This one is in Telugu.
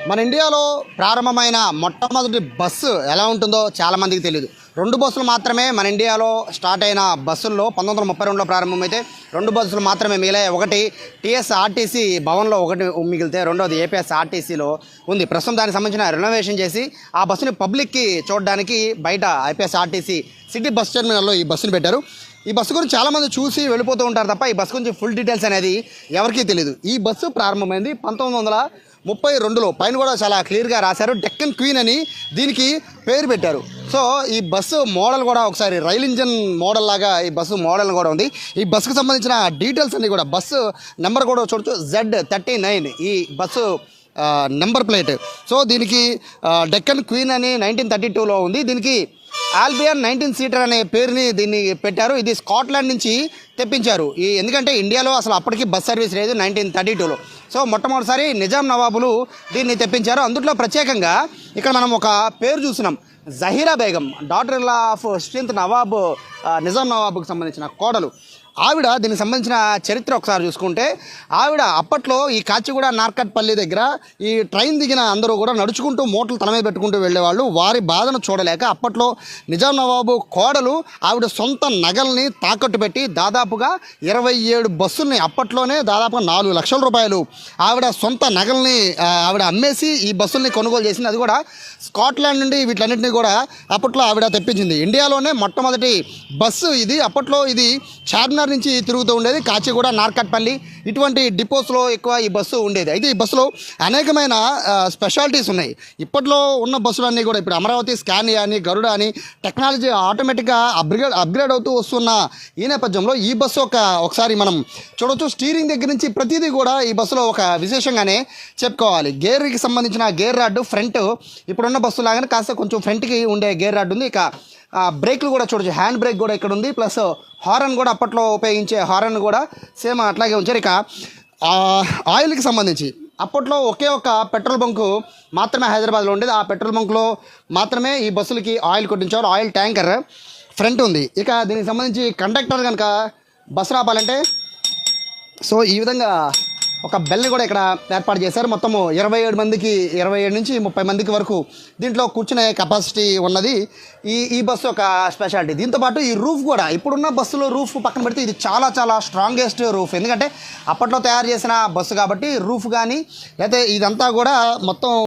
మన ఇండియాలో ప్రారంభమైన మొట్టమొదటి బస్సు ఎలా ఉంటుందో చాలామందికి తెలియదు. 2 బస్సులు మాత్రమే మన ఇండియాలో స్టార్ట్ అయిన బస్సుల్లో 1932లో ప్రారంభమైతే 2 బస్సులు మాత్రమే మిగిలాయి. ఒకటి టీఎస్ఆర్టీసీ భవన్లో ఒకటి మిగిలితే రెండోది ఏపీఎస్ఆర్టీసీలో ఉంది. ప్రస్తుతం దానికి సంబంధించిన రెనోవేషన్ చేసి ఆ బస్సుని పబ్లిక్కి చూడడానికి బయట ఐపీఎస్ఆర్టీసీ సిటీ బస్ టెర్మినల్లో ఈ బస్సుని పెట్టారు. ఈ బస్సు గురించి చాలామంది చూసి వెళ్ళిపోతూ ఉంటారు తప్ప ఈ బస్సు గురించి ఫుల్ డీటెయిల్స్ అనేది ఎవరికీ తెలియదు. ఈ బస్సు ప్రారంభమైంది 1932లో. పైన కూడా చాలా క్లియర్గా రాశారు, డెక్కన్ క్వీన్ అని దీనికి పేరు పెట్టారు. సో ఈ బస్సు మోడల్ కూడా ఒకసారి రైల్ ఇంజన్ మోడల్ లాగా ఈ బస్సు మోడల్ కూడా ఉంది. ఈ బస్సుకు సంబంధించిన డీటెయిల్స్ అన్నీ కూడా, బస్సు నెంబర్ కూడా చూడొచ్చు, Z39 ఈ బస్సు నెంబర్ ప్లేట్. సో దీనికి డెక్కన్ క్వీన్ అని 1932లో ఉంది. దీనికి ఆల్బియన్ 19 సీటర్ అనే పేరుని దీన్ని పెట్టారు. ఇది స్కాట్లాండ్ నుంచి తెప్పించారు. ఎందుకంటే ఇండియాలో అసలు అప్పటికి బస్ సర్వీస్ లేదు 1932లో. సో మొట్టమొదటిసారి నిజాం నవాబులు దీన్ని తెప్పించారు. అందులో ప్రత్యేకంగా ఇక్కడ మనం ఒక పేరు చూస్తున్నాం, Zahira Begum, daughter in law of 16th Nawab, Nizam నవాబుకి సంబంధించిన కోడలు. ఆవిడ దీనికి సంబంధించిన చరిత్ర ఒకసారి చూసుకుంటే, ఆవిడ అప్పట్లో ఈ కాచిగూడ నార్కట్పల్లి దగ్గర ఈ ట్రైన్ దిగిన అందరూ కూడా నడుచుకుంటూ మూటలు తల మీద పెట్టుకుంటూ వెళ్ళేవాళ్ళు. వారి బాధను చూడలేక అప్పట్లో నిజాం నవాబు కోడలు ఆవిడ సొంత నగల్ని తాకట్టు పెట్టి దాదాపుగా 27 బస్సుల్ని, అప్పట్లోనే దాదాపుగా 4 లక్షల రూపాయలు ఆవిడ సొంత నగల్ని ఆవిడ అమ్మేసి ఈ బస్సుల్ని కొనుగోలు చేసింది. అది కూడా స్కాట్లాండ్ నుండి వీటన్నిటిని కూడా అప్పట్లో ఆవిడ తెప్పించింది. ఇండియాలోనే మొట్టమొదటి బస్సు ఇది. అప్పట్లో ఇది చార్మినార్ నుంచి తిరుగుతూ ఉండేది. కాచిగూడ, నార్కట్పల్లి ఇటువంటి డిపోస్లో ఎక్కువ ఈ బస్సు ఉండేది. అయితే ఈ బస్సులో అనేకమైన స్పెషాలిటీస్ ఉన్నాయి. ఇప్పట్లో ఉన్న బస్సులన్నీ కూడా ఇప్పుడు అమరావతి, స్కానియా అని, గరుడ అని టెక్నాలజీ ఆటోమేటిక్గా అప్గ్రేడ్ అవుతూ వస్తున్న ఈ నేపథ్యంలో ఈ బస్సు ఒకసారి మనం చూడవచ్చు. స్టీరింగ్ దగ్గర నుంచి ప్రతిదీ కూడా ఈ బస్సులో ఒక విశేషంగానే చెప్పుకోవాలి. గేర్కి సంబంధించిన గేర్ రాడ్ ఫ్రంట్ ఇప్పుడున్న బస్సు లాగానే కాస్త కొంచెం ఫ్రంట్కి ఉండే గేర్ రాడ్ ఉంది. ఇక బ్రేక్లు కూడా చూడొచ్చు, హ్యాండ్ బ్రేక్ కూడా ఇక్కడ ఉంది. ప్లస్ హారన్ కూడా అప్పట్లో ఉపయోగించే హారన్ కూడా సేమ్ అట్లాగే ఉంచారు. ఇక ఆయిల్కి సంబంధించి అప్పట్లో ఒకే ఒక పెట్రోల్ బంకు మాత్రమే హైదరాబాద్లో ఉండేది. ఆ పెట్రోల్ బంకులో మాత్రమే ఈ బస్సులకి ఆయిల్ కొట్టించారు. ఆయిల్ ట్యాంకర్ ఫ్రంట్ ఉంది. ఇక దీనికి సంబంధించి కండక్టర్ కనుక బస్సు రాపాలంటే సో ఈ విధంగా ఒక బెల్ని కూడా ఇక్కడ ఏర్పాటు చేశారు. మొత్తము 27 నుంచి 30 మందికి వరకు దీంట్లో కూర్చునే కెపాసిటీ ఉన్నది ఈ బస్సు ఒక స్పెషాలిటీ. దీంతోపాటు ఈ రూఫ్ కూడా, ఇప్పుడున్న బస్సులో రూఫ్ పక్కన పెడితే ఇది చాలా చాలా స్ట్రాంగెస్ట్ రూఫ్. ఎందుకంటే అప్పట్లో తయారు చేసిన బస్సు కాబట్టి రూఫ్ కానీ లేకపోతే ఇదంతా కూడా మొత్తం